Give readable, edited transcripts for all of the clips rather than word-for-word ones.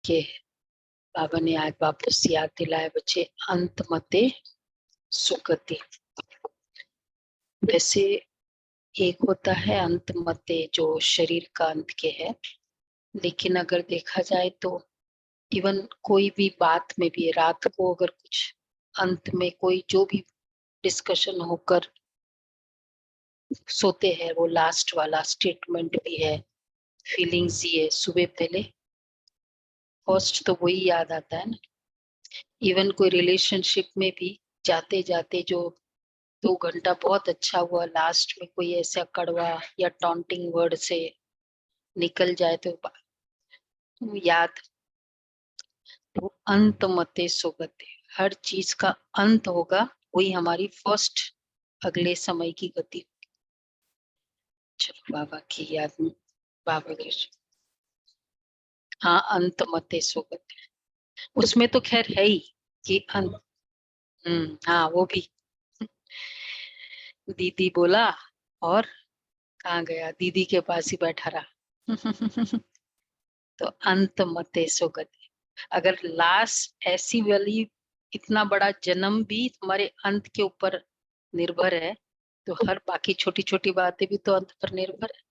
के बाबा ने आज वापस याद दिलाया बच्चे, अंत मते सुगति। वैसे एक होता है अंत मते जो शरीर का अंत के है, लेकिन अगर देखा जाए तो इवन कोई भी बात में भी रात को अगर कुछ अंत में कोई जो भी डिस्कशन होकर सोते हैं, वो लास्ट वाला स्टेटमेंट भी है, फीलिंग्स ही है। सुबह पहले फर्स्ट तो वही याद आता है ना। इवन कोई रिलेशनशिप में भी जाते जाते जो 2 घंटा बहुत अच्छा हुआ, लास्ट में कोई ऐसा कड़वा या टॉन्टिंग वर्ड से निकल जाए तो याद, तो अंत मते सुगते, हर चीज का अंत होगा, वही हमारी फर्स्ट अगले समय की गति। चलो बाबा की याद में, बाबा की, हाँ अंत मते सुगते, उसमें तो खैर है ही कि अंत। हाँ वो भी दीदी बोला और कहाँ गया, दीदी के पास ही बैठा रहा। तो अंत मते सुगति, अगर लास्ट ऐसी वाली इतना बड़ा जन्म भी तुम्हारे अंत के ऊपर निर्भर है, तो हर बाकी छोटी छोटी बातें भी तो अंत पर निर्भर है।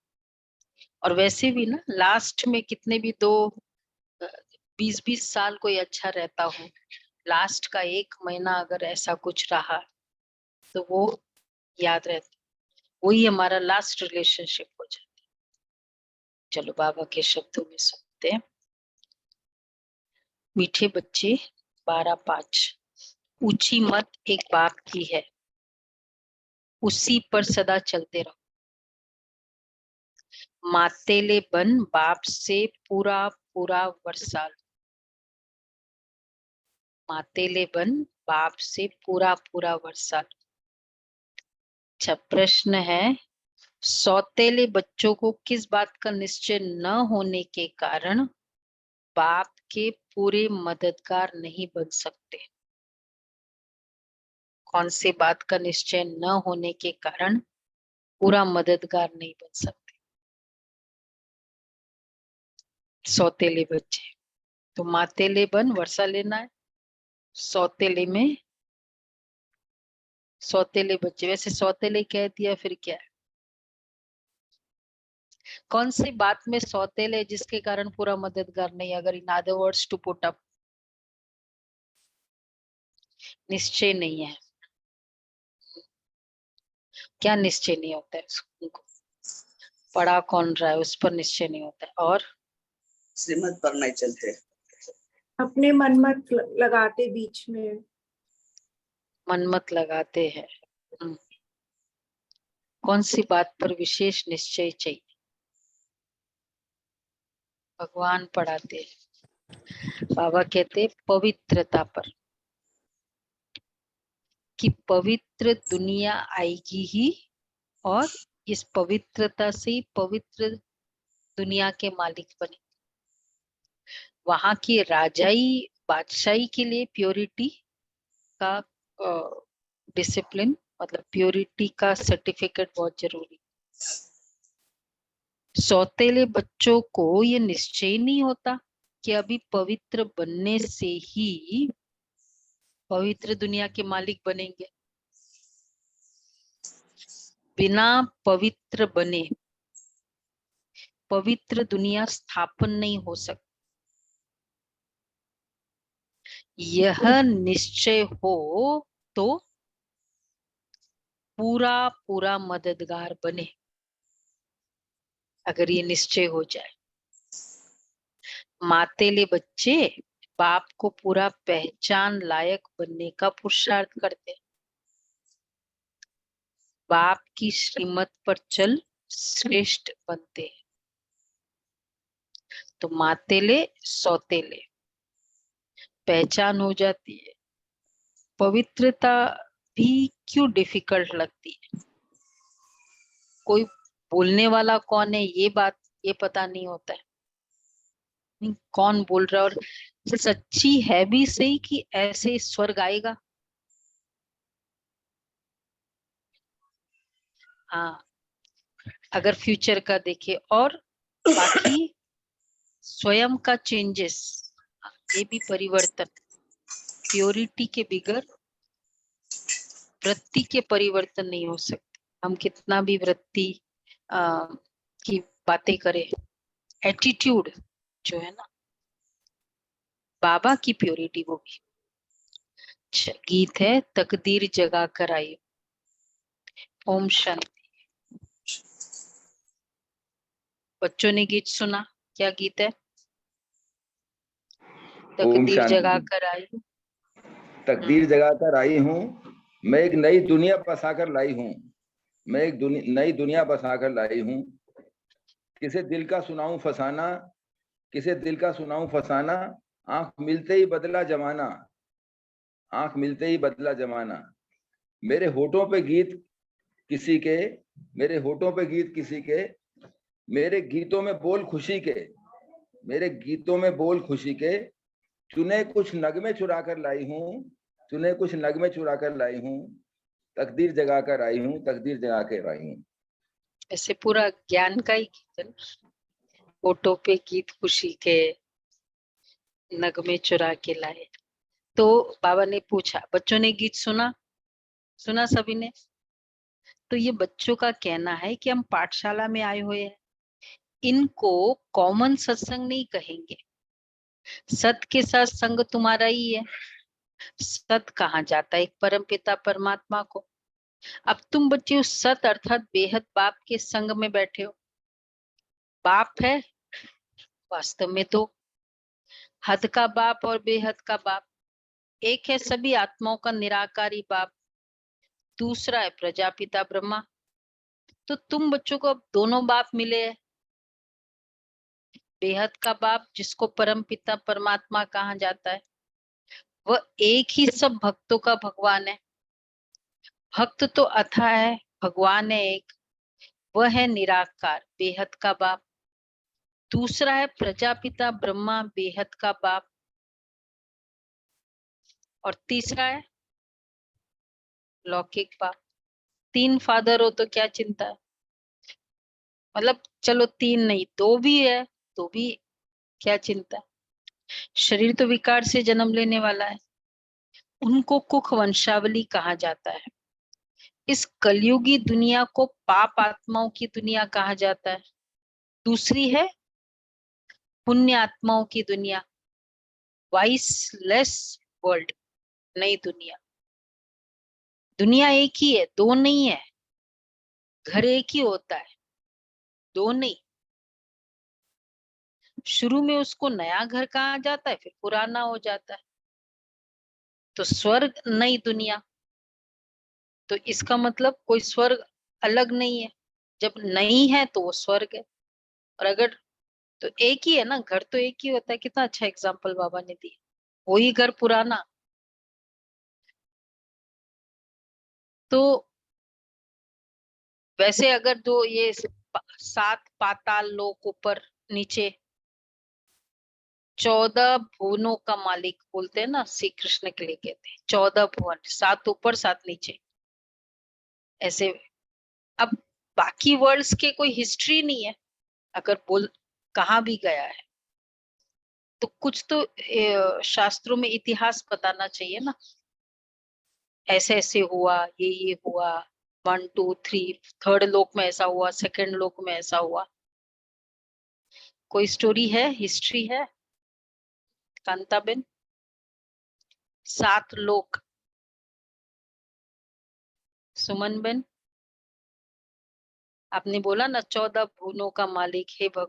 और वैसे भी ना, लास्ट में कितने भी 20-20 साल कोई अच्छा रहता हो, लास्ट का 1 महीना अगर ऐसा कुछ रहा तो वो याद रहता, वही हमारा लास्ट रिलेशनशिप हो जाता। चलो बाबा के शब्दों में सुनते हैं। मीठे बच्चे 12-5, ऊंची मत एक बाप की है, उसी पर सदा चलते रहो। मातेले बन बाप से पूरा पूरा वर्षा, मातेले बन बाप से पूरा पूरा वर्षा। अच्छा प्रश्न है, सौतेले बच्चों को किस बात का निश्चय न होने के कारण बाप के पूरे मददगार नहीं बन सकते? कौन सी बात का निश्चय न होने के कारण पूरा मददगार नहीं बन सकते? सौतेले बच्चे, तो मातेले बन वर्षा लेना है, सौतेले में सौतेले बच्चे, वैसे सौतेले कह दिया फिर क्या है? कौन सी बात में सौतेले जिसके कारण पूरा मददगार नहीं? अगर in other words to put up, निश्चय नहीं है। क्या निश्चय नहीं होता है उनको? पढ़ा कौन रहा है उस पर निश्चय नहीं होता है। और श्रीमत पर नहीं चलते, अपने मन मत लगाते बीच में, मन मत लगाते हैं। कौन सी बात पर विशेष निश्चय चाहिए? भगवान पढ़ाते हैं, बाबा कहते पवित्रता पर, कि पवित्र दुनिया आएगी ही, और इस पवित्रता से पवित्र दुनिया के मालिक बने। वहां की राजाई बादशाही के लिए प्योरिटी का डिसिप्लिन, मतलब प्योरिटी का सर्टिफिकेट बहुत जरूरी। सौतेले बच्चों को ये निश्चय नहीं होता कि अभी पवित्र बनने से ही पवित्र दुनिया के मालिक बनेंगे। बिना पवित्र बने पवित्र दुनिया स्थापन नहीं हो सकती। यह निश्चय हो तो पूरा पूरा मददगार बने। अगर ये निश्चय हो जाए, मातेले बच्चे बाप को पूरा पहचान लायक बनने का पुरुषार्थ करते, बाप की श्रीमत पर चल श्रेष्ठ बनते। तो मातेले सौतेले पहचान हो जाती है। पवित्रता भी क्यों डिफिकल्ट लगती है? कोई बोलने वाला कौन है ये बात ये पता नहीं होता है, कौन बोल रहा है, और सच्ची है भी सही कि ऐसे स्वर्ग आएगा। हाँ, अगर फ्यूचर का देखे और बाकी स्वयं का चेंजेस, ये भी परिवर्तन, प्योरिटी के बिगर वृत्ति के परिवर्तन नहीं हो सकते। हम कितना भी वृत्ति की बातें करें, एटीट्यूड जो है ना, बाबा की प्योरिटी वो भी। गीत है तकदीर जगा कर आई। ओम शांति। बच्चों ने गीत सुना, क्या गीत है? ओम तकदीर जगा शांति। कर आई। तकदीर जगाकर आई हूँ, मैं एक नई दुनिया बसाकर लाई हूँ, मैं एक नई दुनिया बसाकर लाई हूँ। किसे दिल का सुनाऊं फसाना, किसे दिल का सुनाऊं फसाना, आंख मिलते ही बदला जमाना, आंख मिलते ही बदला जमाना। मेरे होठों पे गीत किसी के, मेरे होठों पे गीत किसी के, मेरे गीतों में बोल खुशी के, मेरे गीतों में बोल खुशी के। चुने कुछ नगमे चुरा कर लाई हूँ, चुने कुछ नगमे चुरा कर लाई हूँ। तकदीर जगा कर आई हूँ, तकदीर जगा कर आई हूँ। ऐसे पूरा ज्ञान का ही गीत है ना। फोटो पे गीत खुशी के, नगमे चुरा के लाए। तो बाबा ने पूछा, बच्चों ने गीत सुना? सुना सभी ने? तो ये बच्चों का कहना है कि हम पाठशाला में आए हुए हैं, इनको कॉमन सत्संग नहीं कहेंगे। सत के साथ संग तुम्हारा ही है। सत कहाँ जाता है? एक परम पिता परमात्मा को। अब तुम बच्चे उस सत अर्थात बेहद बाप के संग में बैठे हो। बाप है वास्तव में तो हद का बाप और बेहद का बाप एक है, सभी आत्माओं का निराकारी बाप। दूसरा है प्रजापिता ब्रह्मा। तो तुम बच्चों को अब दोनों बाप मिले हैं। बेहद का बाप जिसको परम पिता परमात्मा कहा जाता है, वह एक ही सब भक्तों का भगवान है। भक्त तो अथाह है, भगवान है एक, वह है निराकार बेहद का बाप। दूसरा है प्रजापिता ब्रह्मा बेहद का बाप। और तीसरा है लौकिक बाप। 3 फादर हो तो क्या चिंता है? मतलब चलो 3 नहीं 2 भी है तो भी क्या चिंता है? शरीर तो विकार से जन्म लेने वाला है। उनको कुख वंशावली कहा जाता है। इस कलयुगी दुनिया को पाप आत्माओं की दुनिया कहा जाता है। दूसरी है पुण्य आत्माओं की दुनिया, वाइसलेस वर्ल्ड, नई दुनिया। दुनिया एक ही है, दो नहीं है। घर एक ही होता है, दो नहीं। शुरू में उसको नया घर कहा जाता है, फिर पुराना हो जाता है। तो स्वर्ग नई दुनिया, तो इसका मतलब कोई स्वर्ग अलग नहीं है। जब नहीं है तो वो स्वर्ग है। और अगर तो एक ही है ना, घर तो एक ही होता है। कितना अच्छा एग्जाम्पल बाबा ने दिया। वही घर पुराना। तो वैसे अगर जो ये 7 पाताल लोक ऊपर नीचे 14 भुवनों का मालिक बोलते हैं ना, श्री कृष्ण के लिए कहते हैं 14 भुवन, 7 ऊपर 7 नीचे ऐसे। अब बाकी वर्ल्ड्स के कोई हिस्ट्री नहीं है। अगर बोल कहाँ भी गया है तो कुछ तो शास्त्रों में इतिहास बताना चाहिए ना। ऐसे ऐसे हुआ, ये हुआ, 1 2 3, थर्ड लोक में ऐसा हुआ, सेकंड लोक में ऐसा हुआ। कोई स्टोरी है, हिस्ट्री है कांताबेन? 7 लोक। सुमन बेन आपने बोला ना 14 भुवनों का मालिक हे भग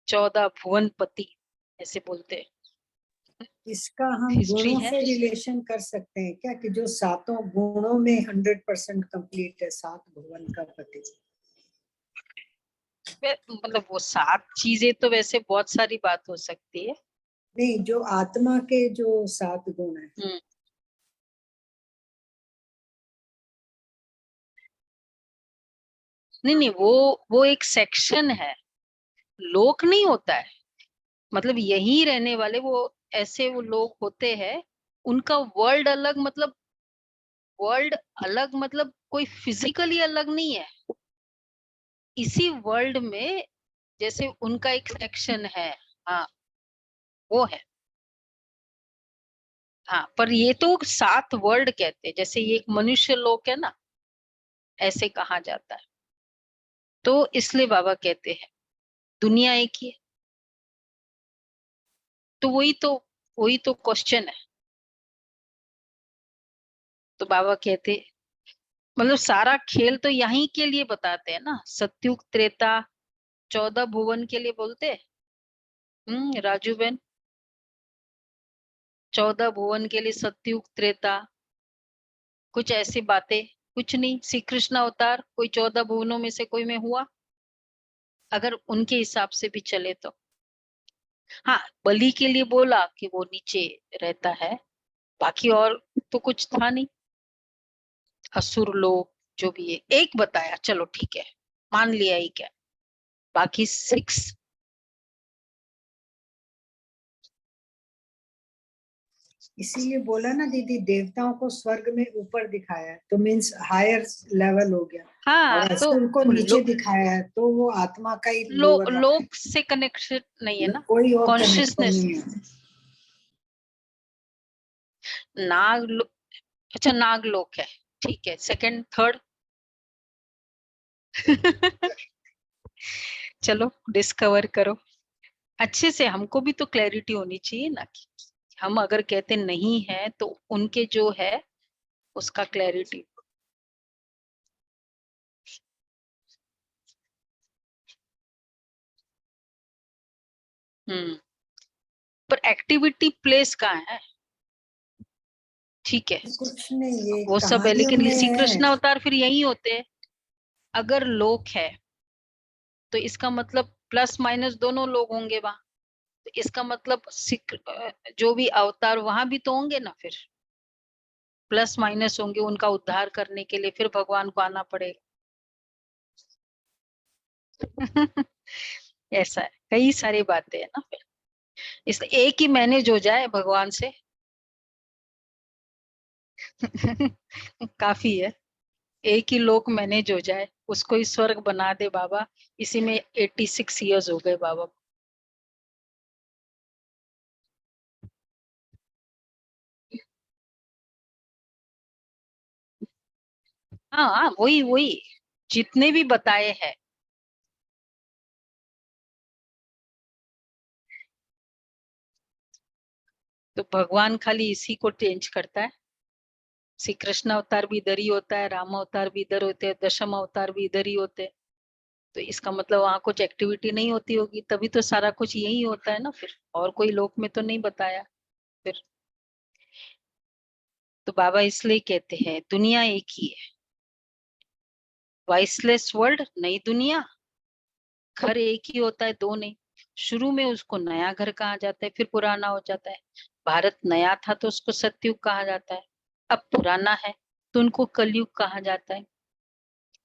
14 भुवनपति ऐसे बोलते हैं। इसका हम हिस्ट्री गुणों है? से रिलेशन कर सकते हैं क्या, कि जो 7 गुणों में 100% कंप्लीट है, 7 भुवन का पति? मतलब वो 7 चीजें तो वैसे बहुत सारी बात हो सकती है। नहीं, जो आत्मा के जो 7 गुण है। नहीं नहीं, वो एक सेक्शन है, लोक नहीं होता है। मतलब यही रहने वाले वो ऐसे वो लोग होते हैं, उनका वर्ल्ड अलग। मतलब वर्ल्ड अलग मतलब कोई फिजिकली अलग नहीं है। इसी वर्ल्ड में जैसे उनका एक सेक्शन है। हाँ, वो है। हाँ, पर ये तो 7 वर्ड कहते हैं, जैसे ये एक मनुष्य लोक है ना, ऐसे कहा जाता है। तो इसलिए बाबा कहते हैं दुनिया एक ही है। तो वही तो क्वेश्चन है। तो बाबा कहते मतलब सारा खेल तो यहीं के लिए बताते हैं ना, सत्युग त्रेता 14 भुवन के लिए बोलते हैं। राजू बहन, 14 भुवन के लिए सत्युग त्रेता, कुछ ऐसी बातें। कुछ नहीं, श्री कृष्ण अवतार कोई 14 भुवनों में से कोई में हुआ, अगर उनके हिसाब से भी चले तो। हाँ, बलि के लिए बोला कि वो नीचे रहता है, बाकी और तो कुछ था नहीं। असुर लोग जो भी है, एक बताया, चलो ठीक है, मान लिया ही क्या, बाकी 6। इसीलिए बोला ना दीदी, देवताओं को स्वर्ग में ऊपर दिखाया है तो मीन्स हायर लेवल हो गया, हाँ, और तो असुर को नीचे दिखाया है तो वो आत्मा का ही लोअर लोक से कनेक्शन नहीं है ना, कोई और कनेक्शन कॉन्शियसनेस। नहीं है। अच्छा, नागलोक है, ठीक है, सेकंड थर्ड। चलो डिस्कवर करो अच्छे से। हमको भी तो क्लैरिटी होनी चाहिए ना, कि हम अगर कहते नहीं है तो उनके जो है उसका क्लैरिटी। पर एक्टिविटी प्लेस कहाँ है? ठीक है, कुछ नहीं, ये वो सब है, कहानियों लेकिन में श्री है। कृष्ण अवतार फिर यही होते हैं। अगर लोक है तो इसका मतलब प्लस माइनस दोनों लोग होंगे वहां। तो इसका मतलब जो भी अवतार वहां भी तो होंगे ना, फिर प्लस माइनस होंगे, उनका उद्धार करने के लिए फिर भगवान को आना पड़ेगा। ऐसा है, कई सारी बातें है ना फिर, इसलिए एक ही मैनेज हो जाए भगवान से काफी है। एक ही लोक मैनेज हो जाए, उसको ही स्वर्ग बना दे बाबा। इसी में 86 इयर्स हो गए बाबा। हाँ हाँ, वही वही जितने भी बताए हैं। तो भगवान खाली इसी को चेंज करता है। श्री कृष्ण अवतार भी इधर ही होता है, राम अवतार भी इधर होते हैं, दशम अवतार भी इधर ही होते हैं। तो इसका मतलब वहां कुछ एक्टिविटी नहीं होती होगी, तभी तो सारा कुछ यही होता है ना फिर, और कोई लोक में तो नहीं बताया फिर। तो बाबा इसलिए कहते हैं दुनिया एक ही है, वॉइसलेस वर्ल्ड नई दुनिया। घर एक ही होता है, दो नहीं। शुरू में उसको नया घर कहा जाता है, फिर पुराना हो जाता है। भारत नया था तो उसको सतयुग कहा जाता है, अब पुराना है तो उनको कलयुग कहा जाता है।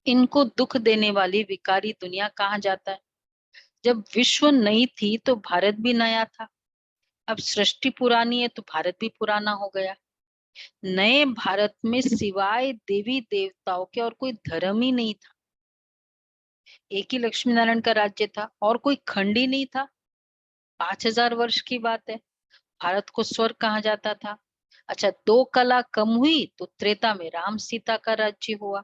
इनको दुख देने वाली विकारी दुनिया कहा जाता है। जब विश्व नई थी तो भारत भी नया था, अब सृष्टि पुरानी है तो भारत भी पुराना हो गया। नए भारत में सिवाय देवी देवताओं के और कोई धर्म ही नहीं था। एक ही लक्ष्मी नारायण का राज्य था और कोई खंड ही नहीं था। 5000 वर्ष की बात है। भारत को स्वर्ग कहा जाता था। अच्छा, 2 कला कम हुई तो त्रेता में राम सीता का राज्य हुआ,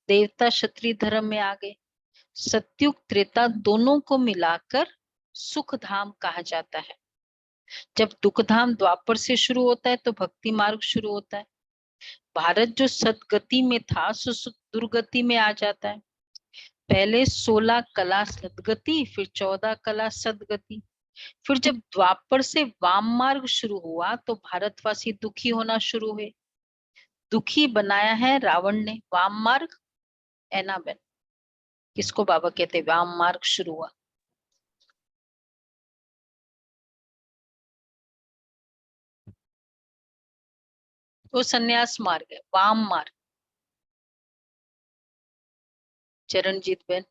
देवता क्षत्रिय धर्म में आ गए। सत्युग त्रेता दोनों को मिलाकर सुख धाम कहा जाता है। जब दुख धाम द्वापर से शुरू होता है तो भक्ति मार्ग शुरू होता है। भारत जो सदगति में था सो दुर्गति में आ जाता है। पहले 16 कला सदगति, फिर 14 कला सदगति। फिर जब द्वापर से वाम मार्ग शुरू हुआ तो भारतवासी दुखी होना शुरू हुए। दुखी बनाया है रावण ने वाम मार्ग। एनाबेन किसको बाबा कहते वाम मार्ग शुरू हुआ? वो संन्यास मार्ग है, वाम मार्ग। चरणजीत बेन,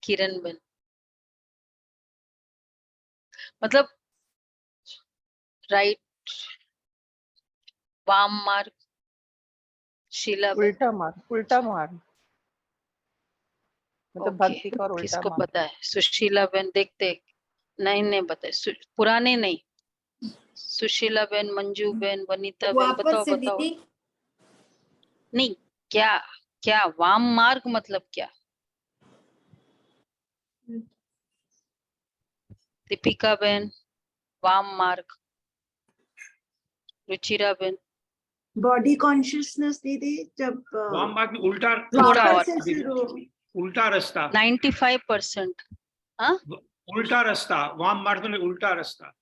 किरण बेन, मतलब राइट, वाम मार्ग। शीला बेन, उल्टा मार्ग, उल्टा मार्ग मतलब ओके, भक्ति का और उल्टा किसको मार्ग। पता है? सुशीला बेन देखते नहीं नहीं बताए, पुराने नहीं। सुशीला बहन, मंजू बहन, वनीता बहन, वापस बताओ से बताओ। दीदी। नहीं, क्या क्या वाम मार्ग मतलब क्या? दीपिका बहन, वाम मार्ग। रुचिरा बहन, बॉडी कॉन्शियसनेस दीदी, जब वाम मार्ग में उल्टा थोड़ा वापस और से शुरू। उल्टा रास्ता, 95%। हाँ उल्टा रास्ता, वाम मार्ग में उल्टा रास्ता।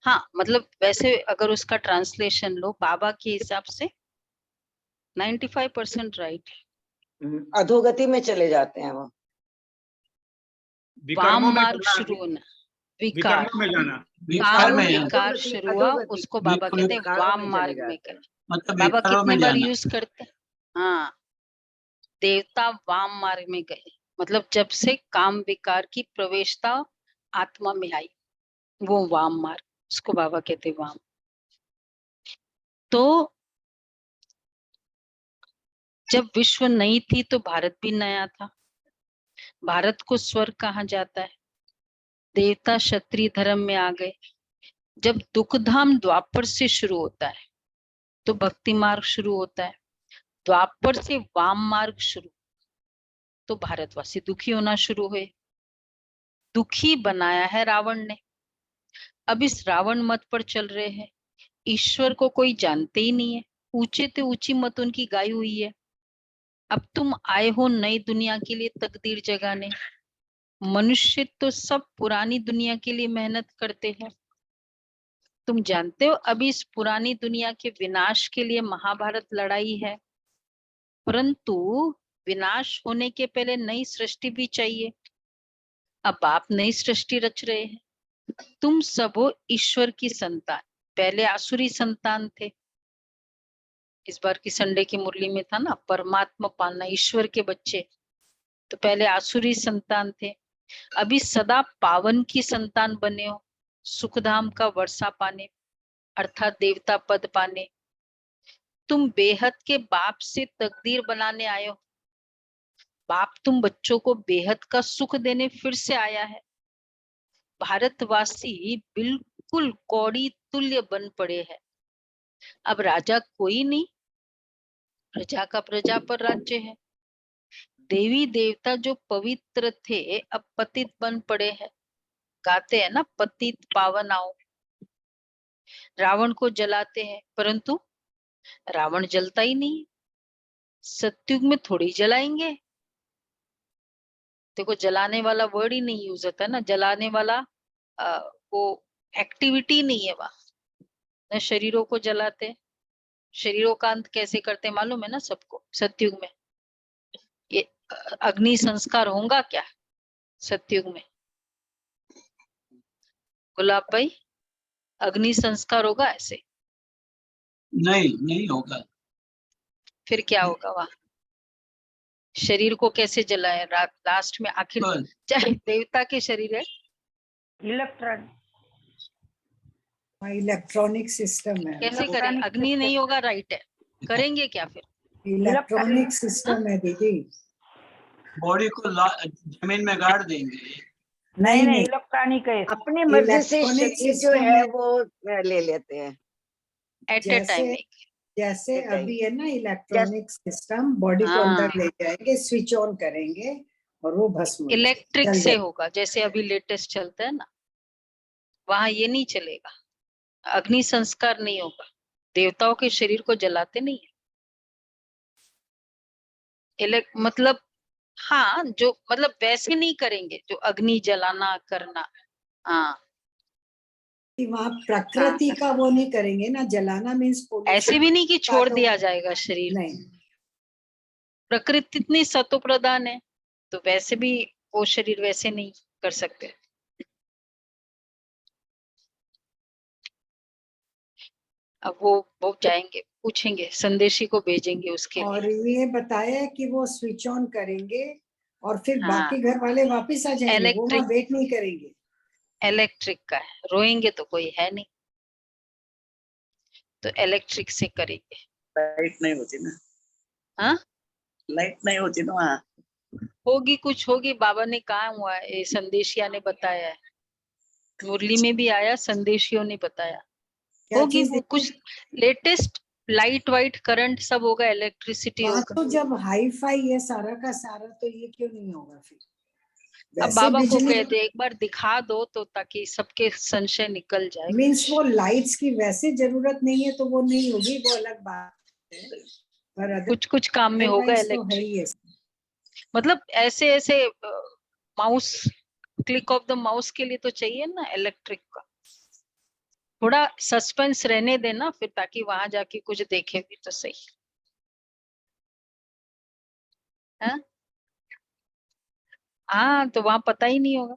हाँ, मतलब वैसे अगर उसका ट्रांसलेशन लो बाबा के हिसाब से 95% राइट। अधोगति में चले जाते हैं वो। वाम विकर्मों में मार्ग जाना, शुरू होना, विकार, विकर्मों में जाना। काम में जाना। विकार अधोगति, शुरू हुआ, अधोगति, उसको बाबा कहते हैं विकारों वाम में चले मार्ग में जाते हैं। कर। मतलब बाबा विकारों कितने में बार जाना। यूज करते हैं? हाँ, देवता वाम मार्ग में गए, मतलब जब से काम विकार की प्रवेशता आत्मा में आई, वो वाम मार्ग, उसको बाबा कहते हैं वाम। तो जब विश्व नई थी तो भारत भी नया था। भारत को स्वर्ग कहा जाता है। देवता क्षत्रिय धर्म में आ गए। जब दुखधाम द्वापर से शुरू होता है तो भक्ति मार्ग शुरू होता है। द्वापर से वाम मार्ग शुरू, तो भारतवासी दुखी होना शुरू हुए। दुखी बनाया है रावण ने। अब इस रावण मत पर चल रहे हैं। ईश्वर को कोई जानते ही नहीं है। ऊंचे से ऊंची मत उनकी गाई हुई है। अब तुम आए हो नई दुनिया के लिए तकदीर जगाने। मनुष्य तो सब पुरानी दुनिया के लिए मेहनत करते हैं। तुम जानते हो अभी इस पुरानी दुनिया के विनाश के लिए महाभारत लड़ाई है, परंतु विनाश होने के पहले नई सृष्टि भी चाहिए। अब आप नई सृष्टि रच रहे हैं। तुम सब हो ईश्वर की संतान। पहले आसुरी संतान थे। इस बार की संडे की मुरली में था ना, परमात्मा पालना, ईश्वर के बच्चे। तो पहले आसुरी संतान थे, अभी सदा पावन की संतान बने हो, सुखधाम का वर्षा पाने अर्थात देवता पद पाने। तुम बेहद के बाप से तकदीर बनाने आए हो। बाप तुम बच्चों को बेहद का सुख देने फिर से आया है। भारतवासी बिल्कुल कौड़ी तुल्य बन पड़े हैं। अब राजा कोई नहीं, प्रजा का प्रजा पर राज्य है। देवी देवता जो पवित्र थे अब पतित बन पड़े हैं। गाते हैं ना, पतित पावन आओ। रावण को जलाते हैं, परंतु रावण जलता ही नहीं। सत्युग में थोड़ी जलाएंगे। देखो, जलाने वाला वर्ड ही नहीं यूज होता ना, जलाने वाला वो एक्टिविटी नहीं है वहां। न शरीरों को जलाते। शरीरों का अंत कैसे करते मालूम है ना सबको? सत्युग में ये अग्नि संस्कार होगा क्या सत्युग में? गुलाब भाई, अग्नि संस्कार होगा ऐसे? नहीं होगा। फिर क्या होगा वहां? शरीर को कैसे जलाए लास्ट में? आखिर बस। चाहे देवता के शरीर है, इलेक्ट्रॉनिक सिस्टम है। कैसे करें? अग्नि नहीं होगा, राइट है, करेंगे क्या फिर? इलेक्ट्रॉनिक सिस्टम है दीदी। बॉडी को जमीन में गाड़ देंगे। नहीं, इलेक्ट्रॉनिक है। अपनी मर्जी से इलेक्ट्रॉनिक शरीर जो सिस्टम है है। वो ले लेते हैं। At a time. जैसे ठीक है। अभी है ना इलेक्ट्रॉनिक सिस्टम, बॉडी को हाँ। अंदर ले जाएंगे, स्विच ऑन करेंगे और वो भस्म हो जाएगा, इलेक्ट्रिक जल से जाएगा। होगा, जैसे अभी लेटेस्ट चलता है ना, वहां ये नहीं चलेगा। अग्नि संस्कार नहीं होगा। देवताओं के शरीर को जलाते नहीं है। मतलब हाँ, जो मतलब वैसे नहीं करेंगे जो अग्नि जलाना करना। हाँ, कि वहाँ प्रकृति का वो नहीं करेंगे ना, जलाना मीन्स ऐसे भी नहीं कि छोड़ दिया जाएगा शरीर। नहीं। प्रकृति इतनी सतो प्रधान है, तो वैसे भी वो शरीर वैसे नहीं कर सकते। अब वो जाएंगे, पूछेंगे, संदेशी को भेजेंगे उसके लिए। और ये बताया है कि वो स्विच ऑन करेंगे और फिर हाँ। बाकी घर वाले वापस आ जाएंगे, वो वहाँ वेट नहीं करेंगे। इलेक्ट्रिक का है, रोएंगे तो कोई है नहीं, तो इलेक्ट्रिक से करेंगे। लाइट नहीं होती ना। हाँ, लाइट नहीं होती ना वहाँ। होगी कुछ होगी, बाबा ने कहा हुआ है, ये संदेशिया ने बताया है, मुरली में भी आया, संदेशियों ने बताया। क्या होगी चीज वो कुछ लेटेस्ट, लाइट वाइट करंट सब होगा, इलेक्ट्रिसिटी वहाँ होगा। तो जब हाई फाई है सारा का सारा, तो ये क्यों नहीं होगा फिर? अब वैसे बाबा को बिजली कहते एक बार दिखा दो तो, ताकि सबके संशय निकल जाए। मीन्स वो लाइट्स की वैसे जरूरत नहीं है तो वो नहीं होगी, वो अलग बात है, पर कुछ कुछ काम में होगा अदरवाइज तो है इलेक्ट्रिक, ही है। मतलब ऐसे ऐसे mouse, click of the mouse के लिए तो चाहिए ना इलेक्ट्रिक का। थोड़ा सस्पेंस रहने देना फिर, ताकि वहां जाके कुछ देखे भी तो सही। हाँ हाँ, तो वहां पता ही नहीं होगा।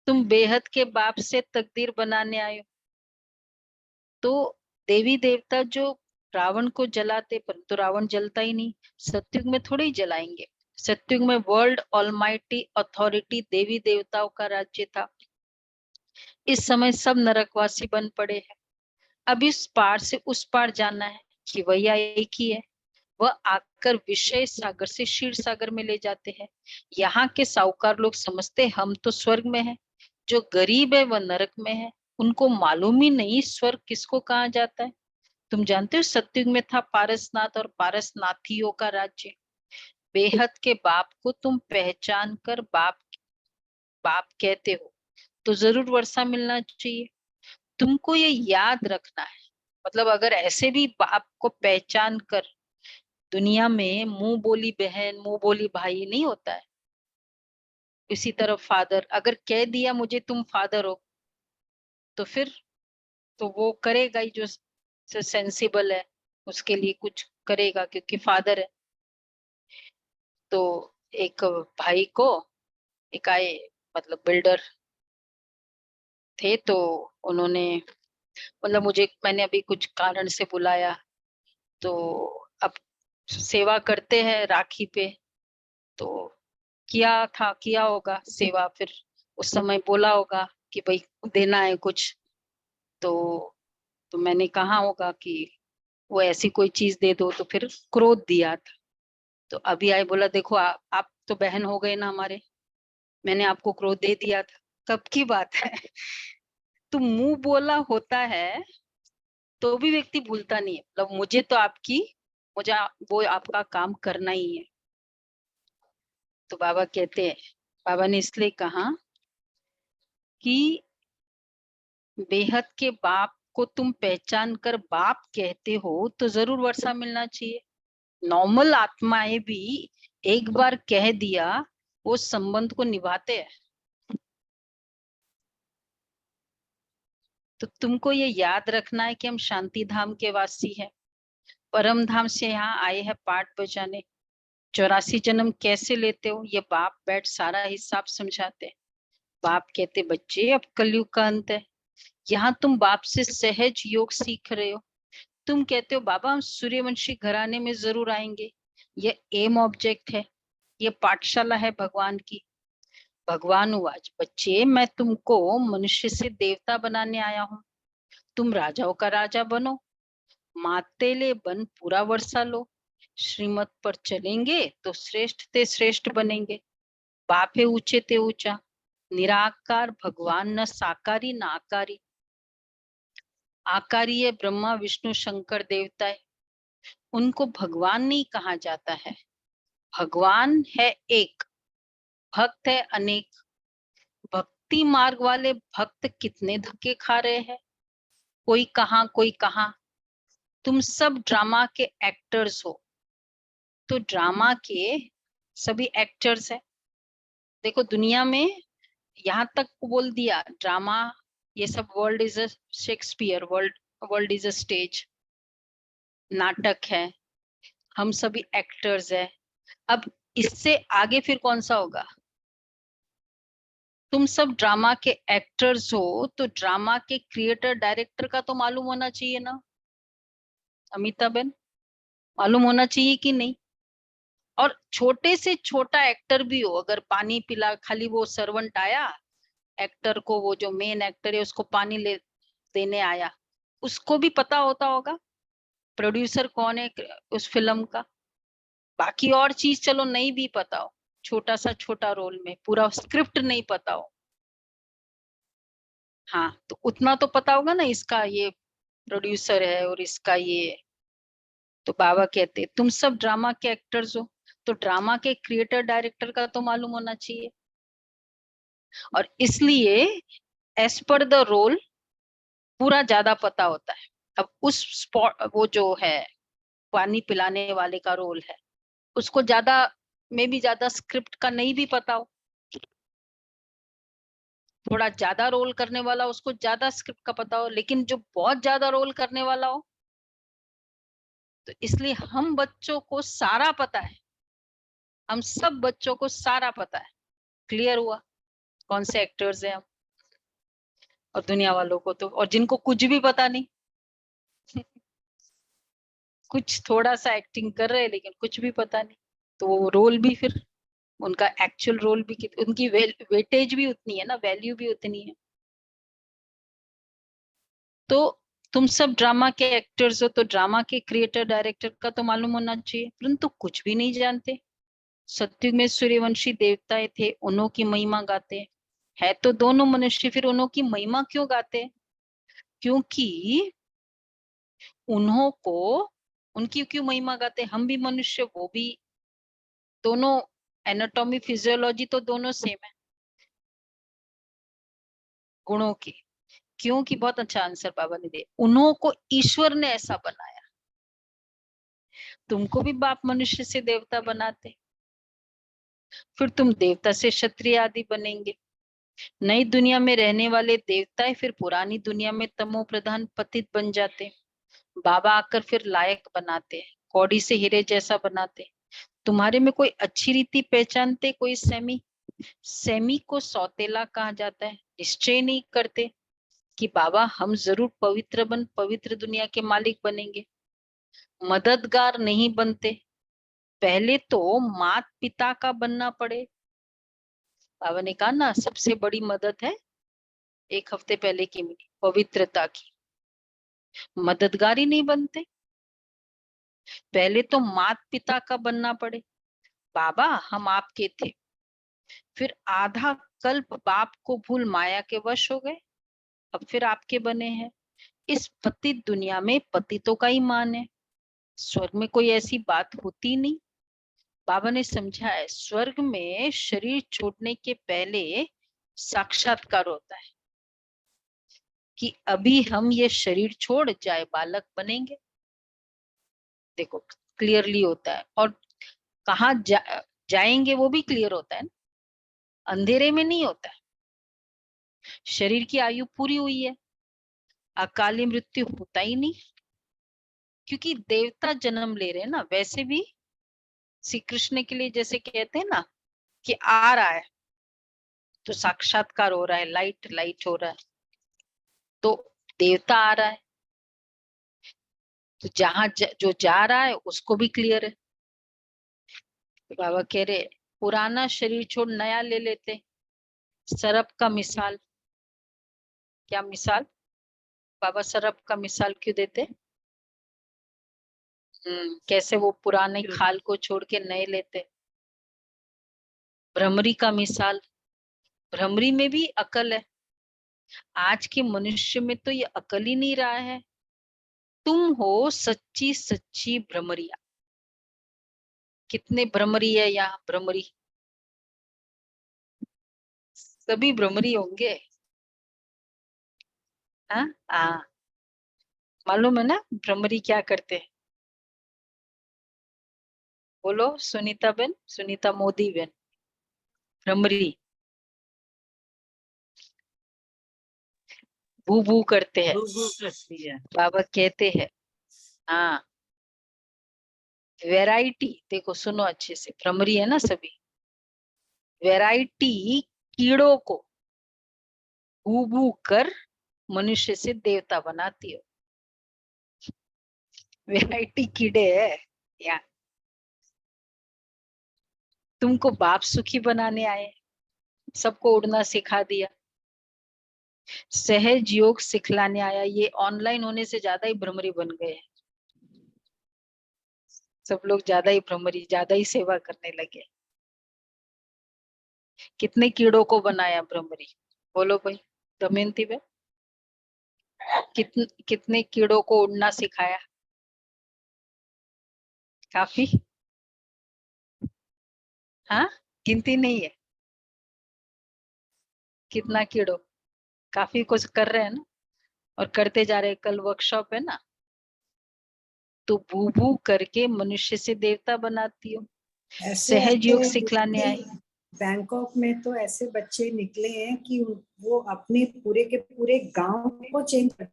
तुम बेहद के बाप से तकदीर बनाने आए हो, तो देवी देवता जो रावण को जलाते, परंतु रावण जलता ही नहीं, सत्युग में थोड़े ही जलाएंगे। सत्युग में वर्ल्ड ऑलमाइटी अथॉरिटी देवी देवताओं का राज्य था। इस समय सब नरकवासी बन पड़े हैं। अब इस पार से उस पार जाना है कि वही एक ही है। वह आकर विषय सागर से क्षीर सागर में ले जाते हैं। यहाँ के साहूकार लोग समझते हम तो स्वर्ग में हैं, जो गरीब है वह नरक में है। उनको मालूम ही नहीं स्वर्ग किसको कहा जाता है। तुम जानते हो सतयुग में था पारसनाथ और पारसनाथियों का राज्य। बेहद के बाप को तुम पहचान कर बाप बाप कहते हो तो जरूर वर्षा मिलना चाहिए। तुमको ये याद रखना है, मतलब अगर ऐसे भी बाप को पहचान कर, दुनिया में मुंह बोली बहन मुंह बोली भाई नहीं होता है। इसी तरह फादर अगर कह दिया मुझे तुम फादर हो, तो फिर तो वो करेगा ही, जो सेंसिबल है उसके लिए कुछ करेगा, क्योंकि फादर है। तो एक भाई को एक आए, मतलब बिल्डर थे, तो उन्होंने, मतलब मुझे, मैंने अभी कुछ कारण से बुलाया, तो अब सेवा करते हैं राखी पे, तो किया होगा सेवा, फिर उस समय बोला होगा कि भाई देना है कुछ, तो मैंने कहा होगा कि वो ऐसी कोई चीज दे दो, तो फिर क्रोध दिया था। तो अभी आई बोला देखो आप तो बहन हो गए ना हमारे, मैंने आपको क्रोध दे दिया था, कब की बात है। तो मुंह बोला होता है तो भी व्यक्ति भूलता नहीं है, मतलब मुझे वो आपका काम करना ही है। तो बाबा कहते हैं, बाबा ने इसलिए कहा कि बेहद के बाप को तुम पहचान कर बाप कहते हो तो जरूर वर्षा मिलना चाहिए। नॉर्मल आत्माएं भी एक बार कह दिया वो संबंध को निभाते हैं। तो तुमको ये याद रखना है कि हम शांति धाम के वासी हैं, परम धाम से यहाँ आए हैं पाठ बजाने। 84 जन्म कैसे लेते हो, ये बाप बैठ सारा हिसाब समझाते हैं। बाप कहते बच्चे अब कलयुग का अंत है, यहाँ तुम बाप से सहज योग सीख रहे हो। तुम कहते हो बाबा हम सूर्यवंशी घराने में जरूर आएंगे, ये एम ऑब्जेक्ट है, ये पाठशाला है भगवान की। भगवान उवाच बच्चे मैं तुमको मनुष्य से देवता बनाने आया हूँ, तुम राजाओं का राजा बनो, मातेले बन पूरा वर्षा लो, श्रीमत पर चलेंगे तो श्रेष्ठ ते श्रेष्ठ बनेंगे। बाप है ऊंचे ते ऊंचा, निराकार भगवान न साकारी न आकारी। आकारी है ब्रह्मा विष्णु शंकर देवता है, उनको भगवान नहीं कहा जाता है। भगवान है एक, भक्त है अनेक। भक्ति मार्ग वाले भक्त कितने धक्के खा रहे हैं, कोई कहाँ कोई कहाँ। तुम सब ड्रामा के एक्टर्स हो, तो ड्रामा के सभी एक्टर्स है। देखो दुनिया में यहाँ तक बोल दिया ड्रामा, ये सब world is a Shakespeare, world is a stage, नाटक है, हम सभी एक्टर्स है। अब इससे आगे फिर कौन सा होगा। तुम सब ड्रामा के एक्टर्स हो तो ड्रामा के क्रिएटर डायरेक्टर का तो मालूम होना चाहिए ना, अमिताभ बहन, मालूम होना चाहिए कि नहीं। और छोटे से छोटा एक्टर भी हो, अगर पानी पिला, खाली वो सर्वेंट आया एक्टर को, वो जो मेन एक्टर है उसको पानी ले देने आया, उसको भी पता होता होगा प्रोड्यूसर कौन है उस फिल्म का। बाकी और चीज चलो नहीं भी पता हो, छोटा सा छोटा रोल में पूरा स्क्रिप्ट नहीं पता हो, हाँ तो उतना तो पता होगा ना, इसका ये प्रोड्यूसर है और इसका ये। तो बाबा कहते तुम सब ड्रामा के एक्टर्स हो, तो ड्रामा के क्रिएटर डायरेक्टर का तो मालूम होना चाहिए, और इसलिए एज पर द रोल पूरा ज्यादा पता होता है। अब उस स्पॉट वो जो है पानी पिलाने वाले का रोल है, उसको ज्यादा में भी ज्यादा स्क्रिप्ट का नहीं भी पता हो, थोड़ा ज्यादा रोल करने वाला उसको ज्यादा स्क्रिप्ट का पता हो, लेकिन जो बहुत ज्यादा रोल करने वाला हो, तो इसलिए हम बच्चों को सारा पता है, हम सब बच्चों को सारा पता है। क्लियर हुआ कौन से एक्टर्स हैं हम, और दुनिया वालों को तो, और जिनको कुछ भी पता नहीं कुछ थोड़ा सा एक्टिंग कर रहे हैं लेकिन कुछ भी पता नहीं, तो वो रोल भी फिर उनका एक्चुअल रोल भी उनकी वेटेज भी उतनी है ना, वैल्यू भी उतनी है। तो तुम सब ड्रामा के एक्टर्स हो, तो ड्रामा के क्रिएटर डायरेक्टर का तो मालूम होना चाहिए, परंतु कुछ भी नहीं जानते। सत्युग में सूर्यवंशी देवताएं थे, उन्हों की महिमा गाते है, तो दोनों मनुष्य, फिर उन्हों की महिमा क्यों गाते? क्योंकि उन्हों को उनकी क्यों महिमा गाते? हम भी मनुष्य, वो भी, दोनों एनाटॉमी फिजियोलॉजी तो दोनों सेम है गुणों की। क्योंकि बहुत अच्छा आंसर बाबा ने दिया, उन्हों को ईश्वर ने ऐसा बनाया, तुमको भी बाप मनुष्य से देवता बनाते, फिर तुम देवता से क्षत्रिय आदि बनेंगे। नई दुनिया में रहने वाले देवताएं फिर पुरानी दुनिया में तमो प्रधान पतित बन जाते, बाबा आकर फिर लायक बनाते, कौड़ी से हीरे जैसा बनाते। तुम्हारे में कोई अच्छी रीति पहचानते? कोई सेमी को सौतेला कहा जाता है, निश्चय नहीं करते कि बाबा हम जरूर पवित्र दुनिया के मालिक बनेंगे, मददगार नहीं बनते, पहले तो माता पिता का बनना पड़े। बाबा ने कहा ना सबसे बड़ी मदद है, एक हफ्ते पहले की मिली, पवित्रता की। मददगार ही नहीं बनते, पहले तो माता पिता का बनना पड़े। बाबा हम आपके थे, फिर आधा कल्प बाप को भूल माया के वश हो गए, अब फिर आपके बने हैं। इस पतित दुनिया में पतितों का ही मान है, स्वर्ग में कोई ऐसी बात होती नहीं। बाबा ने समझा है, स्वर्ग में शरीर छोड़ने के पहले साक्षात्कार होता है कि अभी हम ये शरीर छोड़ जाए बालक बनेंगे, देखो क्लियरली होता है, और कहाँ जाएंगे वो भी क्लियर होता है ना, अंधेरे में नहीं होता है। शरीर की आयु पूरी हुई है, अकाली मृत्यु होता ही नहीं, क्योंकि देवता जन्म ले रहे हैं ना। वैसे भी श्री कृष्ण के लिए जैसे कहते हैं ना कि आ रहा है तो साक्षात्कार हो रहा है, लाइट हो रहा है, तो देवता आ रहा है, तो जहां जो जा रहा है उसको भी क्लियर है। तो बाबा कह रहे पुराना शरीर छोड़ नया ले लेते। सरप का मिसाल, क्या मिसाल बाबा सरप का मिसाल क्यों देते? कैसे वो पुराने खाल को छोड़ के नए लेते। भ्रमरी का मिसाल, भ्रमरी में भी अकल है, आज के मनुष्य में तो ये अकल ही नहीं रहा है। तुम हो सच्ची सच्ची भ्रमरिया। कितने भ्रमरी है यहाँ? भ्रमरी सभी भ्रमरी होंगे, हाँ मालूम है ना भ्रमरी क्या करते हैं? बोलो सुनीता बेन, सुनीता मोदी बेन। भ्रमरी भू भू करते हैं, करती है। बाबा कहते हैं। हाँ वैरायटी देखो, सुनो अच्छे से, भ्रमरी है ना सभी, वैरायटी कीड़ों को भू भू कर मनुष्य से देवता बनाती हो। वैरायटी कीड़े है या तुमको बाप सुखी बनाने आए, सबको उड़ना सिखा दिया, सहज योग सिखलाने आया। ये ऑनलाइन होने से ज्यादा ही भ्रमरी बन गए हैं। सब लोग ज्यादा ही भ्रमरी, ज्यादा ही सेवा करने लगे। कितने कीड़ों को बनाया भ्रमरी, बोलो भाई दमयंती बहन? कितने कीड़ों को उड़ना सिखाया? काफी। हाँ, गिनती नहीं है कितना कीड़ों, काफी कुछ कर रहे हैं ना, और करते जा रहे हैं। कल वर्कशॉप है ना, तो भू भू करके मनुष्य से देवता बनाती हो। ऐसे सहज योग ऐसे सिखलाने आई। बैंकॉक में तो ऐसे बच्चे निकले हैं कि वो अपने पूरे के पूरे गांव को चेंज कर,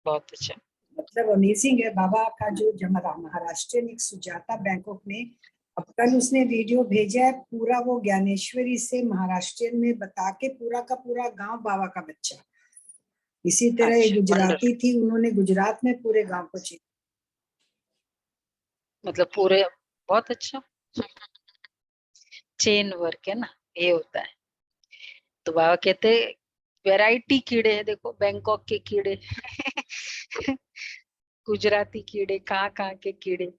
बहुत अच्छा। मतलब अमेजिंग है। बाबा का जो महाराष्ट्र में सुजाता बैंकॉक में, अब कल उसने वीडियो भेजा है, पूरा वो ज्ञानेश्वरी से महाराष्ट्र में बता के पूरा का पूरा गांव बाबा का बच्चा। इसी तरह एक अच्छा, गुजराती थी, उन्होंने गुजरात में पूरे गांव को चेंज, मतलब पूरे, बहुत अच्छा। चेन वर्क है ना, ये होता है। तो बाबा कहते वैरायटी कीड़े हैं, देखो बैंकॉक के कीड़े गुजराती कीड़े, कहाँ कहाँ के कीड़े,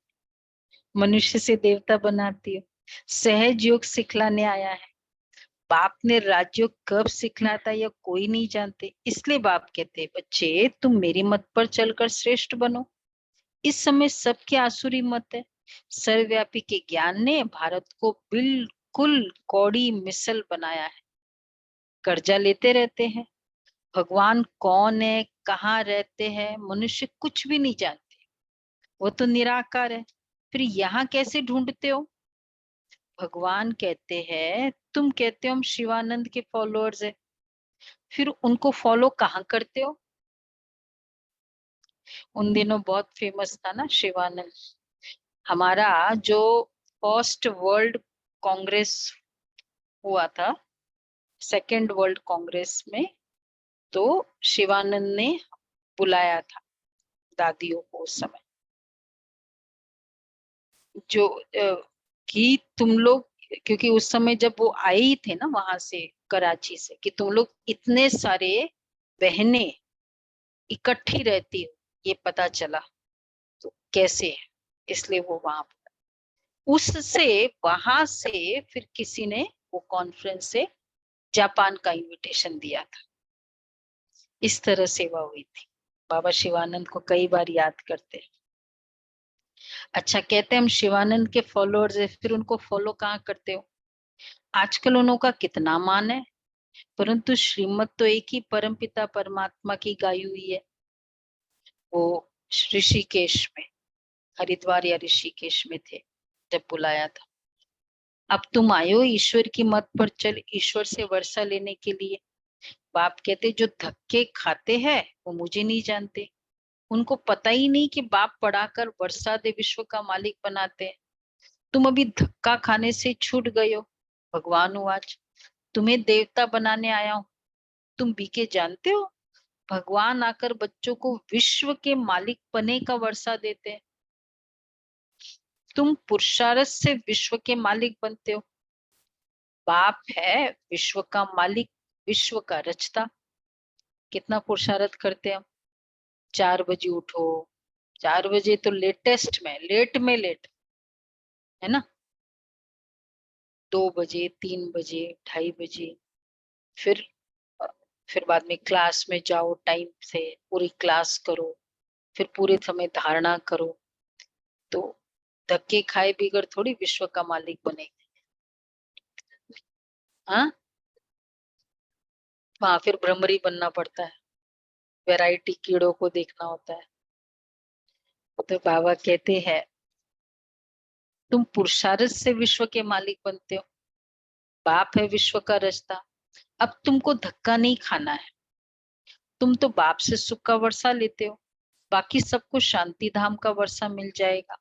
मनुष्य से देवता बनाती है। सहज योग सिखलाने आया है। बाप ने राजयोग कब सिखला था यह कोई नहीं जानते, इसलिए बाप कहते बच्चे तुम मेरी मत पर चलकर श्रेष्ठ बनो। इस समय सबके आसुरी मत है। सर्वव्यापी के ज्ञान ने भारत को बिल्कुल कौड़ी मिसल बनाया है। कर्जा लेते रहते हैं। भगवान कौन है, कहाँ रहते हैं, मनुष्य कुछ भी नहीं जानते। वो तो निराकार है, फिर यहाँ कैसे ढूंढते हो? भगवान कहते हैं तुम कहते हो हम शिवानंद के फॉलोअर्स है, फिर उनको फॉलो कहाँ करते हो? उन दिनों बहुत फेमस था ना शिवानंद। हमारा जो फर्स्ट वर्ल्ड कांग्रेस हुआ था, सेकेंड वर्ल्ड कांग्रेस में, तो शिवानंद ने बुलाया था दादियों को उस समय, जो कि तुम लोग, क्योंकि उस समय जब वो आए ही थे ना वहां से कराची से, कि तुम लोग इतने सारे बहनें इकट्ठी रहती हो, ये पता चला तो कैसे है, इसलिए वो वहां, उससे वहां से फिर किसी ने वो कॉन्फ्रेंस से जापान का इनविटेशन दिया था। इस तरह सेवा हुई थी। बाबा शिवानंद को कई बार याद करते हैं। अच्छा, कहते हैं हम शिवानंद के फॉलोअर्स है, फिर उनको फॉलो कहाँ करते हो? आजकल उनका कितना मान है, परंतु श्रीमत तो एक ही परमपिता परमात्मा की गाई हुई है। वो ऋषिकेश में, हरिद्वार या ऋषिकेश में थे जब बुलाया था। अब तुम आयो ईश्वर की मत पर चल, ईश्वर से वर्षा लेने के लिए। बाप कहते जो धक्के खाते हैं वो मुझे नहीं जानते, उनको पता ही नहीं कि बाप पढ़ाकर वर्षा दे विश्व का मालिक बनाते हैं। तुम अभी धक्का खाने से छूट गए हो। भगवान हूँ आज, तुम्हें देवता बनाने आया हूँ। तुम बीके जानते हो, भगवान आकर बच्चों को विश्व के मालिक बने का वर्षा देते हैं। तुम पुरुषार्थ से विश्व के मालिक बनते हो। बाप है विश्व का मालिक, विश्व का रचता। कितना पुरुषार्थ करते हैं हम। 4 बजे उठो, 4 बजे तो लेटेस्ट में लेट है ना, 2 बजे, 3 बजे, 2:30 बजे, फिर फिर बाद में क्लास में जाओ, टाइम से पूरी क्लास करो, फिर पूरे समय धारणा करो। तो धक्के खाए बिगड़ थोड़ी विश्व का मालिक बनेंगे। हाँ, वहां फिर भ्रमरी बनना पड़ता है, वैरायटी कीड़ों को देखना होता है। तो बाबा कहते हैं तुम पुरुषार्थ से विश्व के मालिक बनते हो। बाप है विश्व का रचता। अब तुमको धक्का नहीं खाना है। तुम तो बाप से सुख का वर्षा लेते हो, बाकी सबको शांति धाम का वर्षा मिल जाएगा।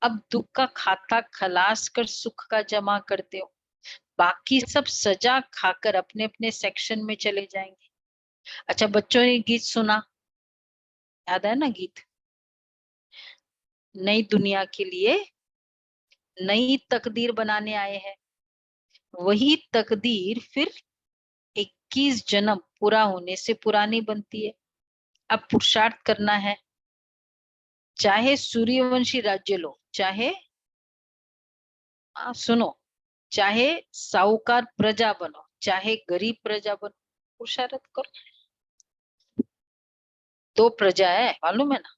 अब दुख का खाता खलास कर सुख का जमा करते हो, बाकी सब सजा खाकर अपने अपने सेक्शन में चले जाएंगे। अच्छा, बच्चों ने गीत सुना, याद है ना गीत? नई दुनिया के लिए नई तकदीर बनाने आए हैं। वही तकदीर फिर 21 जन्म पूरा होने से पुरानी बनती है। अब पुरुषार्थ करना है, चाहे सूर्यवंशी राज्य लो, चाहे सुनो, चाहे साहूकार प्रजा बनो, चाहे गरीब प्रजा बनो, पुरुषार्थ करो। दो प्रजा है, मालूम है ना,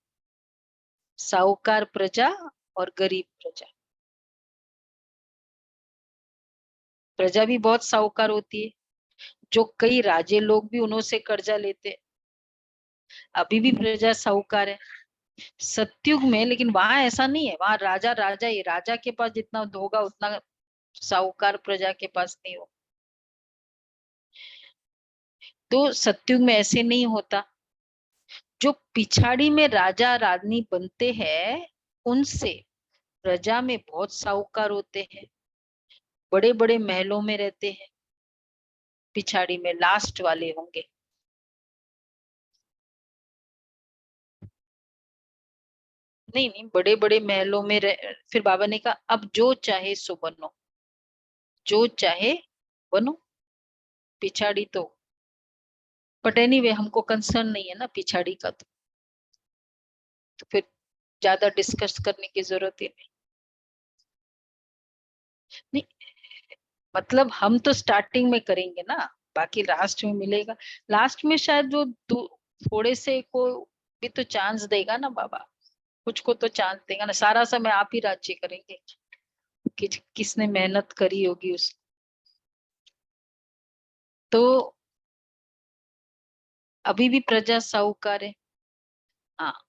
साहूकार प्रजा और गरीब प्रजा। प्रजा भी बहुत साहूकार होती है, जो कई राजे लोग भी उन्हों से कर्जा लेते हैं। अभी भी प्रजा साहूकार है सतयुग में, लेकिन वहां ऐसा नहीं है। वहां राजा राजा ही, राजा के पास जितना होगा उतना साहूकार प्रजा के पास नहीं हो। तो सतयुग में ऐसे नहीं होता। जो पिछाड़ी में राजा रानी बनते हैं उनसे प्रजा में बहुत साहूकार होते हैं, बड़े बड़े महलों में रहते हैं। पिछाड़ी में लास्ट वाले होंगे। नहीं नहीं, बड़े बड़े महलों में फिर बाबा ने कहा अब जो चाहे सो बनो, जो चाहे बनो। पिछाड़ी तो, बट एनीवे हमको कंसर्न नहीं है ना पिछाड़ी का, तो फिर ज्यादा डिस्कस करने की जरूरत ही नहीं। मतलब हम तो स्टार्टिंग में करेंगे ना, बाकी लास्ट में मिलेगा। लास्ट में शायद जो थोड़े से को भी तो चांस देगा ना बाबा, कुछ को तो चांस देगा ना। सारा समय आप ही राज्य करेंगे कि किसने मेहनत करी होगी उस। तो अभी भी प्रजा साहूकार है। हाँ,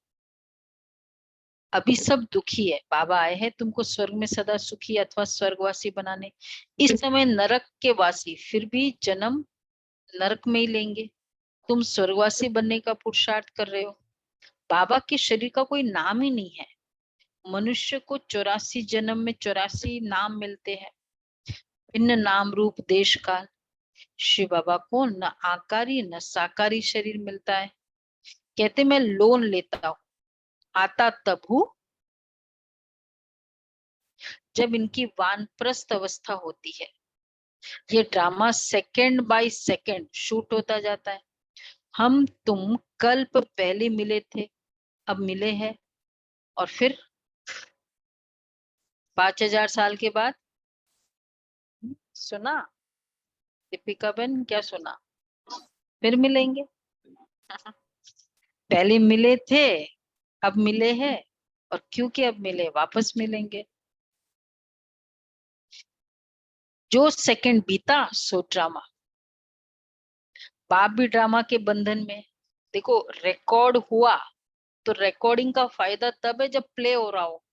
अभी सब दुखी है। बाबा आए हैं तुमको स्वर्ग में सदा सुखी अथवा स्वर्गवासी बनाने। इस समय नरक के वासी फिर भी जन्म नरक में ही लेंगे। तुम स्वर्गवासी बनने का पुरुषार्थ कर रहे हो। बाबा के शरीर का कोई नाम ही नहीं है। मनुष्य को 84 जन्म में 84 नाम मिलते हैं, भिन्न नाम रूप देश काल। शिव बाबा को न आकारी न साकारी शरीर मिलता है। कहते मैं लोन लेता हूं, आता तब हूं जब इनकी वानप्रस्थ अवस्था होती है। ये drama second by second shoot होता जाता है। हम तुम कल्प पहले मिले थे, अब मिले हैं, और फिर 5000 साल के बाद सुना दीपिका बहन, क्या सुना? फिर मिलेंगे। पहले मिले थे, अब मिले हैं, और क्योंकि अब मिले वापस मिलेंगे। जो सेकंड बीता सो ड्रामा। बाप भी ड्रामा के बंधन में। देखो रिकॉर्ड हुआ तो रिकॉर्डिंग का फायदा तब है जब प्ले हो रहा हो।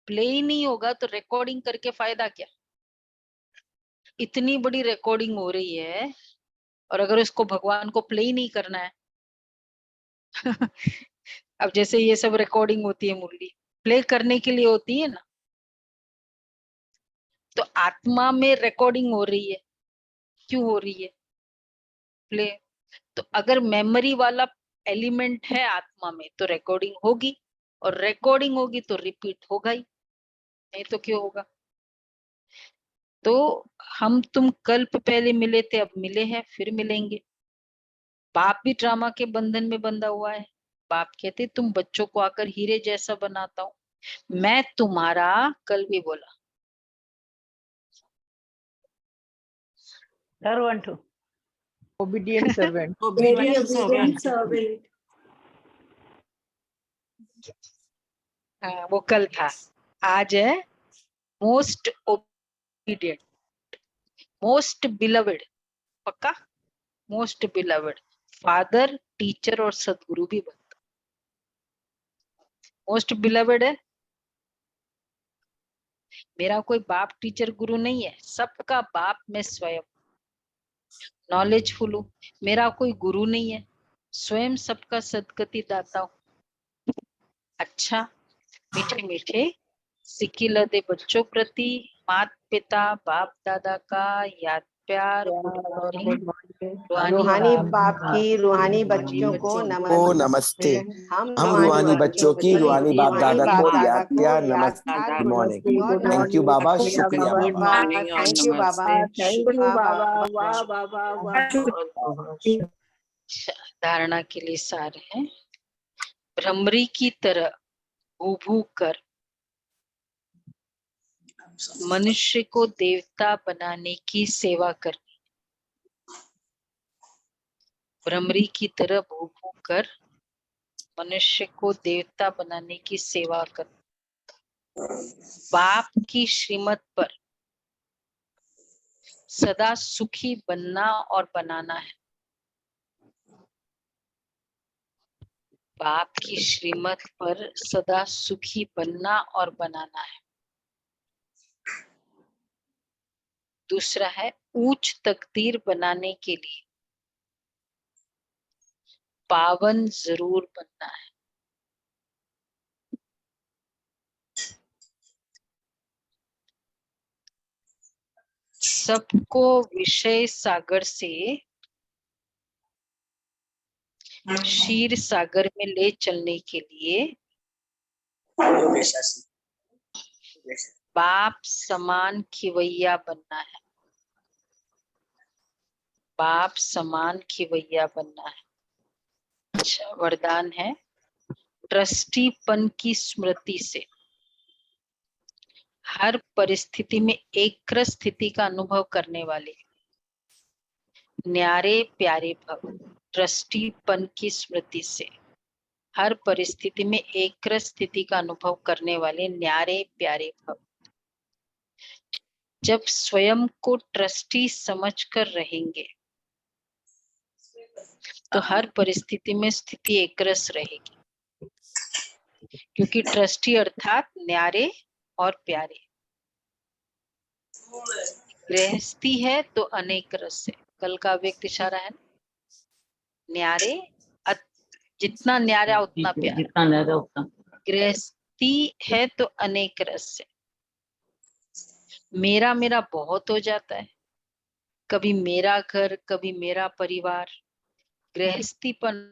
प्ले ही नहीं होगा तो रिकॉर्डिंग करके फायदा क्या? इतनी बड़ी रिकॉर्डिंग हो रही है और अगर उसको भगवान को प्ले ही नहीं करना है अब जैसे ये सब रिकॉर्डिंग होती है मुरली, प्ले करने के लिए होती है ना। तो आत्मा में रिकॉर्डिंग हो रही है, क्यों हो रही है? प्ले। तो अगर मेमोरी वाला एलिमेंट है आत्मा में तो रिकॉर्डिंग होगी, और रिकॉर्डिंग होगी तो रिपीट होगा ही, नहीं तो क्यों होगा? तो हम तुम कल्प पहले मिले थे, अब मिले हैं, फिर मिलेंगे। बाप भी ड्रामा के बंधन में बंधा हुआ है। बाप कहते तुम बच्चों को आकर हीरे जैसा बनाता हूं मैं तुम्हारा। कल भी बोला सर्वेंट हूँ, obedient servant. Obedient servant. हाँ, वो कल था। आज है मोस्ट ओबीडियंट, मोस्ट बिलवेड। पक्का? मोस्ट बिलवेड फादर, टीचर और सदगुरु भी बनता। मोस्ट बिलवेड है। मेरा कोई बाप टीचर गुरु नहीं है, सबका बाप मैं स्वयं। नॉलेजफुल हूँ, मेरा कोई गुरु नहीं है, स्वयं सबका सदगति दाता हूँ। अच्छा, मीठे मीठे सिक्की लदे बच्चों प्रति माता पिता बाप दादा का याद प्यार। रूहानी बाप की रूहानी बच्चों को नमस्ते। हम हम रूहानी बच्चों की रूहानी बाप दादा को याद प्यार नमस्ते। Good morning. थैंक यू बाबा, शुक्रिया Good बाबा। morning और thank you Baba, Thank you, Baba. वाह Wow, Baba. Wow. धारणा के लिए सार है। भ्रमरी की तरह भू भू कर मनुष्य को देवता बनाने की सेवा करनी। भ्रमरी की तरह भू भू कर मनुष्य को देवता बनाने की सेवा करनी। बाप की श्रीमत पर सदा सुखी बनना और बनाना है। बाप की श्रीमत पर सदा सुखी बनना और बनाना है। दूसरा है उच्च तकदीर बनाने के लिए पावन जरूर बनना है। सबको विषय सागर से क्षीर सागर में ले चलने के लिए बाप समान खिवैया बनना है। बाप समान खिवैया बनना है। अच्छा, वरदान है ट्रस्टीपन की स्मृति से हर परिस्थिति में एक स्थिति का अनुभव करने वाले न्यारे प्यारे भव। ट्रस्टीपन की स्मृति से हर परिस्थिति में एक स्थिति का अनुभव करने वाले न्यारे प्यारे भव। जब स्वयं को ट्रस्टी समझकर रहेंगे तो हर परिस्थिति में स्थिति एकरस रहेगी, क्योंकि ट्रस्टी अर्थात न्यारे और प्यारे। गृहस्थी है तो अनेक रस है। कल का व्यक्त इशारा है न्यारे, जितना न्यारा उतना प्यारा। जितना न्यारा उतना। गृहस्थी है तो अनेक रस है। मेरा मेरा बहुत हो जाता है, कभी मेरा घर, कभी मेरा परिवार। गृहस्थीपन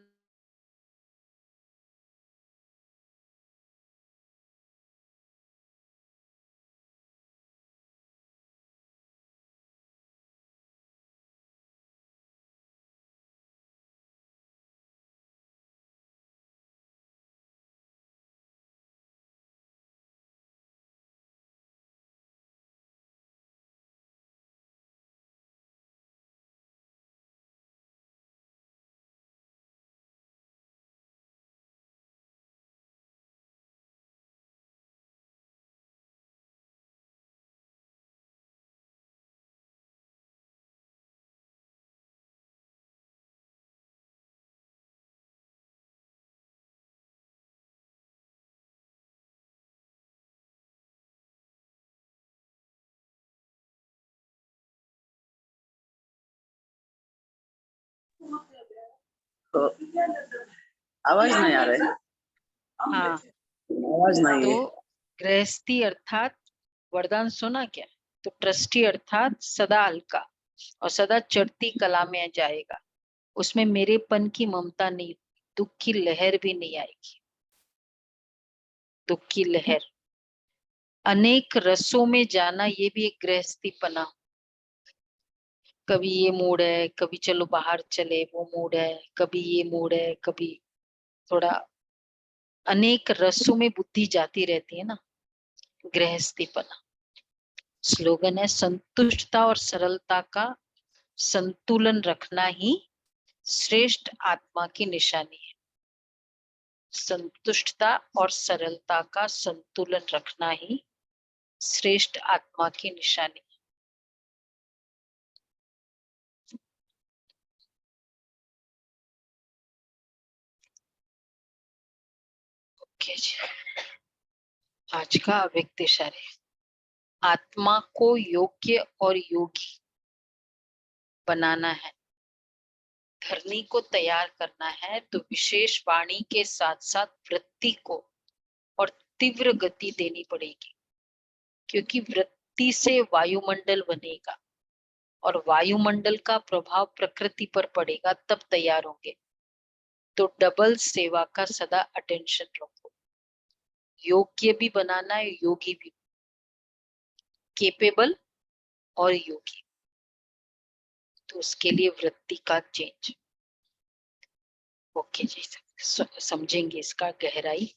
तो आवाज नहीं आ रहा है। हाँ, आवाज नहीं है। तो गृहस्थी अर्थात वरदान सुना क्या? तो ट्रस्टी अर्थात सदा हल्का और सदा चढ़ती कला में जाएगा। उसमें मेरेपन की ममता नहीं, दुख की लहर भी नहीं आएगी। दुख की लहर, अनेक रसों में जाना, ये भी एक गृहस्थीपना। कभी ये मूड है, कभी चलो बाहर चले, वो मूड है, कभी ये मूड है, कभी थोड़ा अनेक रसों में बुद्धि जाती रहती है ना, गृहस्थीपना। स्लोगन है संतुष्टता और सरलता का संतुलन रखना ही श्रेष्ठ आत्मा की निशानी है। संतुष्टता और सरलता का संतुलन रखना ही श्रेष्ठ आत्मा की निशानी है। ओके जी, आज का अव्यक्त इशारे। आत्मा को योग्य और योगी बनाना है, धरनी को तैयार करना है, तो विशेष वाणी के साथ साथ वृत्ति को और तीव्र गति देनी पड़ेगी, क्योंकि वृत्ति से वायुमंडल बनेगा और वायुमंडल का प्रभाव प्रकृति पर पड़ेगा, तब तैयार होंगे। तो डबल सेवा का सदा अटेंशन रखो। योग्य भी बनाना है, योगी भी, केपेबल और योगी। तो उसके लिए वृत्ति का चेंज। ओके जी। समझेंगे इसका गहराई